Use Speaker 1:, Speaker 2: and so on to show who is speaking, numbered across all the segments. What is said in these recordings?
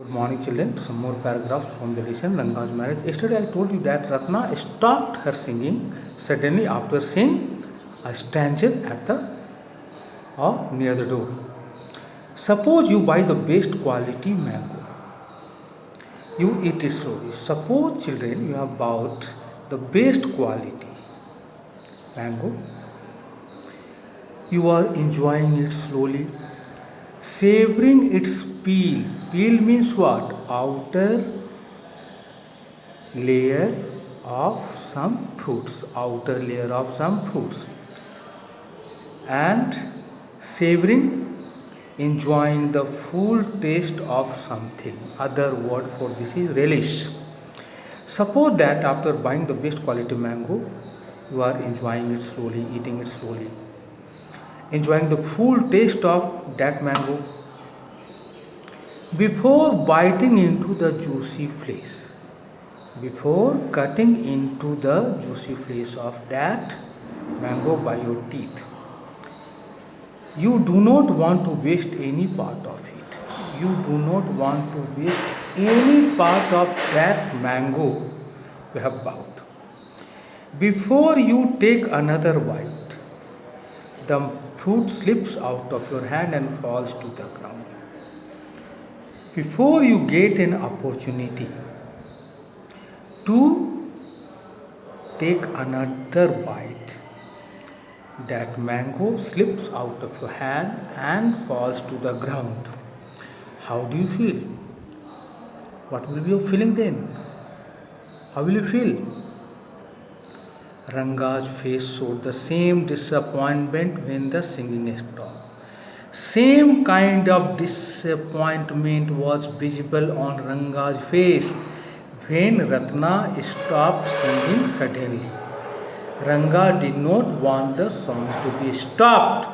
Speaker 1: Good morning, children. Some more paragraphs from the lesson Ranga's marriage. Yesterday, I told you that Ratna stopped her singing suddenly after seeing a stranger at the or near the door. Suppose you buy the best quality mango. You eat it slowly. Suppose, children, you have bought the best quality mango. You are enjoying it slowly, savoring its peel. Peel means what? Outer layer of some fruits, outer layer of some fruits, and savoring, enjoying the full taste of something. Other word for this is relish. Suppose that after buying the best quality mango, you are enjoying it slowly, eating it slowly, enjoying the full taste of that mango before biting into the juicy flesh. Before cutting into the juicy flesh of that mango by your teeth, you do not want to waste any part of it. You do not want to waste any part of that mango you have bought. Before you take another bite, the fruit slips out of your hand and falls to the ground. Before you get an opportunity to take another bite, that mango slips out of your hand and falls to the ground. How do you feel? What will be your feeling then? How will you feel? Ranga's face showed the same disappointment when the singing stopped. Same kind of disappointment was visible on Ranga's face when Ratna stopped singing suddenly. Ranga did not want the song to be stopped.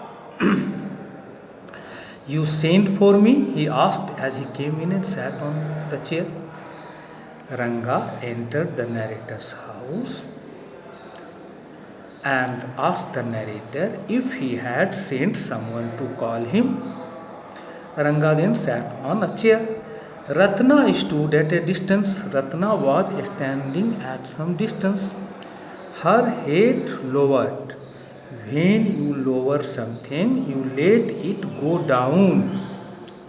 Speaker 1: You sent for me? He asked as he came in and sat on the chair. Ranga entered the narrator's house and asked the narrator if he had sent someone to call him. Ranga then sat on a chair. Ratna stood at a distance. Ratna was standing at some distance, her head lowered. When you lower something, you let it go down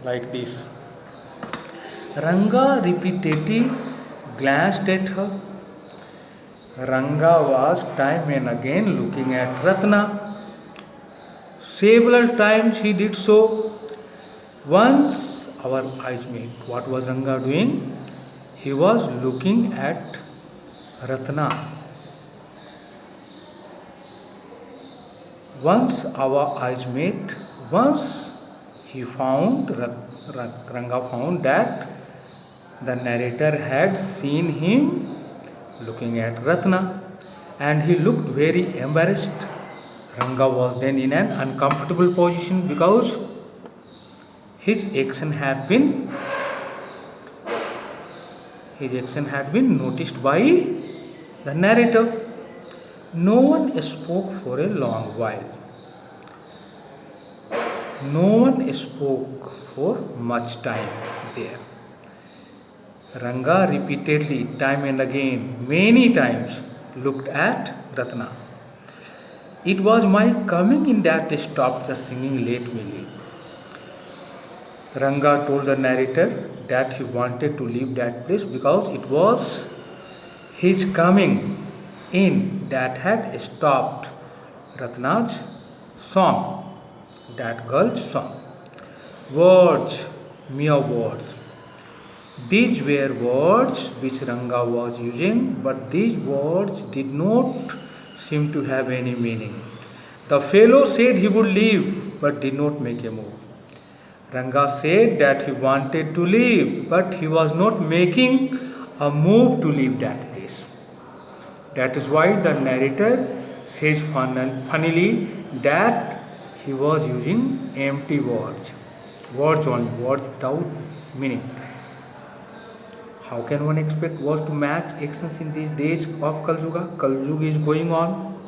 Speaker 1: like this. Ranga repeatedly glanced at her. Ranga was time and again looking at Ratna. Several times he did so. Once our eyes met. What was Ranga doing? He was looking at Ratna. Once our eyes met. Once Ranga found that the narrator had seen him looking at Ratna, and he looked very embarrassed. Ranga was then in an uncomfortable position because his action had been noticed by the narrator. No one spoke for a long while. No one spoke for much time there. Ranga repeatedly, time and again, many times, looked at Ratna. It was my coming in that stopped the singing, let me leave. Ranga told the narrator that he wanted to leave that place because it was his coming in that had stopped Ratna's song, that girl's song. Words, mere words. These were words which Ranga was using, but these words did not seem to have any meaning. The fellow said he would leave, but did not make a move. Ranga said that he wanted to leave, but he was not making a move to leave that place. That is why the narrator says funnily that he was using empty words. Words only, words without meaning. How can one expect words to match actions in these days of Kaljuga? Kaljuga is going on.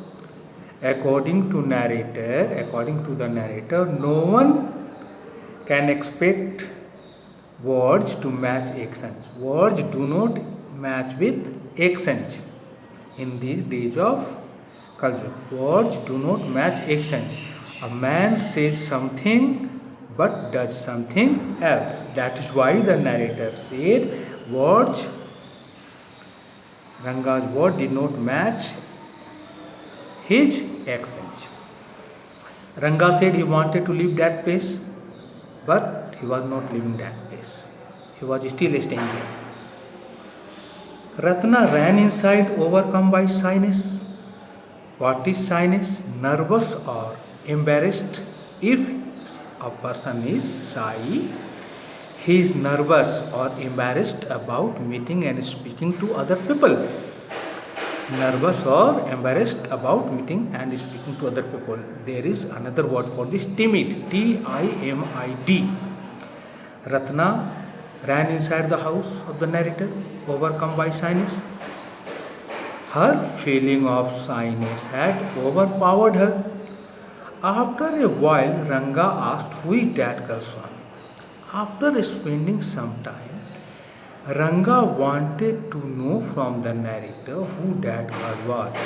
Speaker 1: According to the narrator, no one can expect words to match actions. Words do not match with actions in these days of culture. Words do not match actions. A man says something but does something else. That is why the narrator said words, Ranga's word did not match his actions. Ranga said he wanted to leave that place, but he was not leaving that place. He was still staying there. Ratna ran inside, overcome by shyness. What is shyness? Nervous or embarrassed. If a person is shy, he is nervous or embarrassed about meeting and speaking to other people. Nervous or embarrassed about meeting and speaking to other people. There is another word for this, timid. Timid. Ratna ran inside the house of the narrator, overcome by shyness. Her feeling of shyness had overpowered her. After a while, Ranga asked, "Who is that girl, Swami?" After spending some time, Ranga wanted to know from the narrator who that girl was.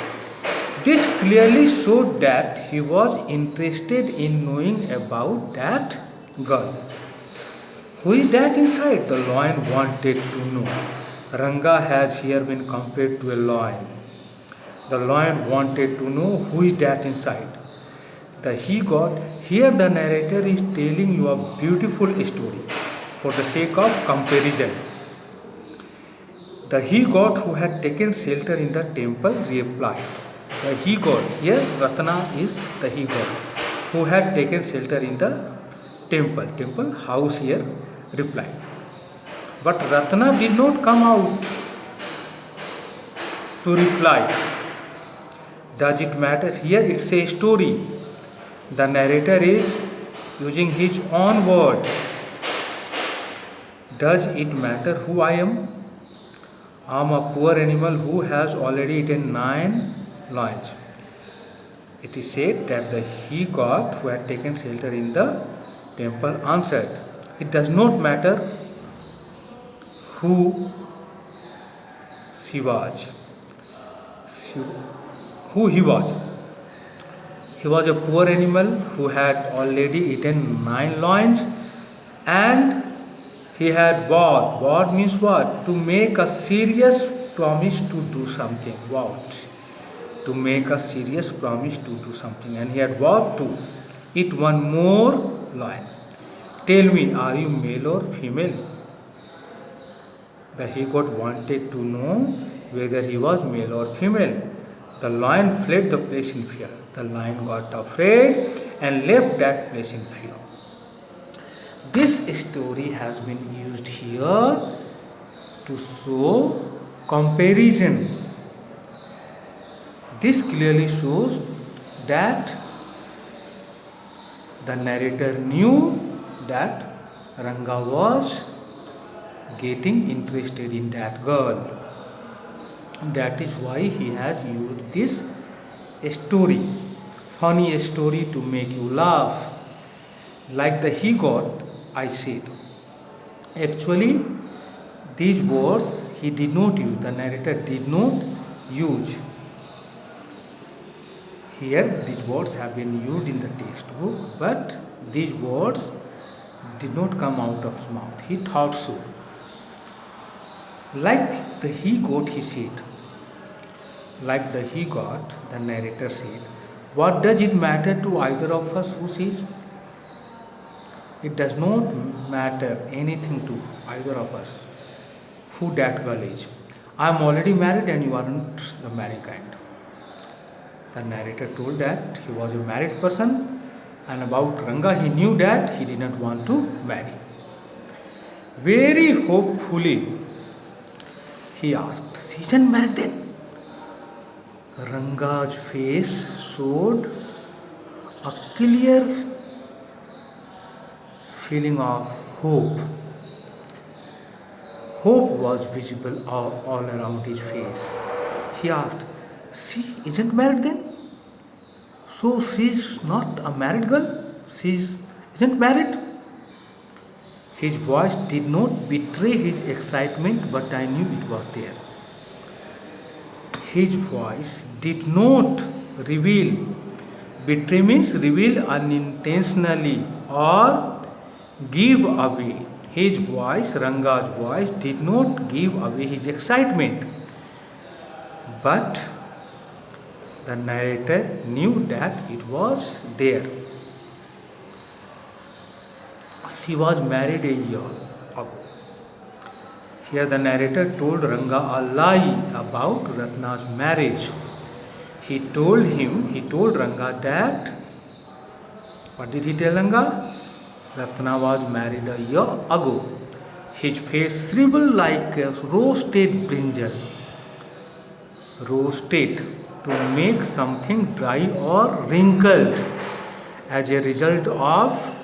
Speaker 1: This clearly showed that he was interested in knowing about that girl. Who is that inside? The lion wanted to know. Ranga has here been compared to a lion. The lion wanted to know who is that inside. The he-goat, here the narrator is telling you a beautiful story for the sake of comparison. The he-goat who had taken shelter in the temple replied. The he-goat, here Ratna is the he-goat who had taken shelter in the temple house here replied. But Ratna did not come out to reply. Does it matter? Here it's a story. The narrator is using his own words. Does it matter who I am? I am a poor animal who has already eaten 9 lions. It is said that the he-goat who had taken shelter in the temple answered, "It does not matter who she was, who he was. He was a poor animal who had already eaten 9 lions, and he had vowed." Vowed means what? To make a serious promise to do something. Vowed. To make a serious promise to do something. And he had vowed to eat 1 more lion. Tell me, are you male or female? The he-goat wanted to know whether he was male or female. The lion fled the place in fear. The lion got afraid and left that place in fear. This story has been used here to show comparison. This clearly shows that the narrator knew that Ranga was getting interested in that girl. That is why he has used this story, funny story, to make you laugh. Like the he-goat, I said. Actually, these words he did not use, the narrator did not use. Here, these words have been used in the textbook, but these words did not come out of his mouth. He thought so. Like the he-goat, he said. Like the he-goat, the narrator said, "What does it matter to either of us who sees?" It does not matter anything to either of us who that girl is. I am already married and you aren't the married kind. The narrator told that he was a married person, and about Ranga he knew that he did not want to marry. Very hopefully he asked, "She isn't married then?" Ranga's face showed a clear feeling of hope. Hope was visible all around his face. He asked, "She isn't married then? So she's not a married girl? She isn't married?" His voice did not betray his excitement, but I knew it was there. His voice did not reveal. Betray means reveal unintentionally or give away. His voice, Ranga's voice, did not give away his excitement. But the narrator knew that it was there. She was married a year ago. Here the narrator told Ranga a lie about Ratna's marriage. He told Ranga that, what did he tell Ranga? Ratna was married a year ago. His face shriveled like a roasted brinjal. Roasted to make something dry or wrinkled as a result of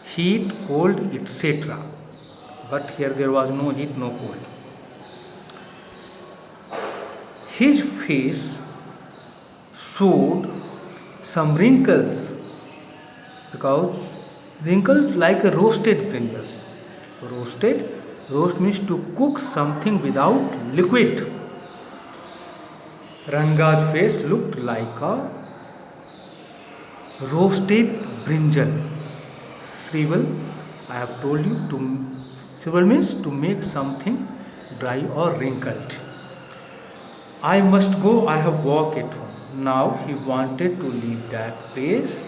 Speaker 1: heat, cold, etc. But here there was no heat, no cold. His face showed some wrinkles, because wrinkled like a roasted brinjal. Roast means to cook something without liquid. Ranga's face looked like a roasted brinjal. Shrivel, I have told you, shrivel means to make something dry or wrinkled. I must go, I have work at home. Now he wanted to leave that place.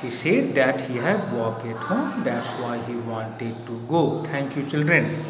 Speaker 1: He said that he had work at home, that's why he wanted to go. Thank you, children.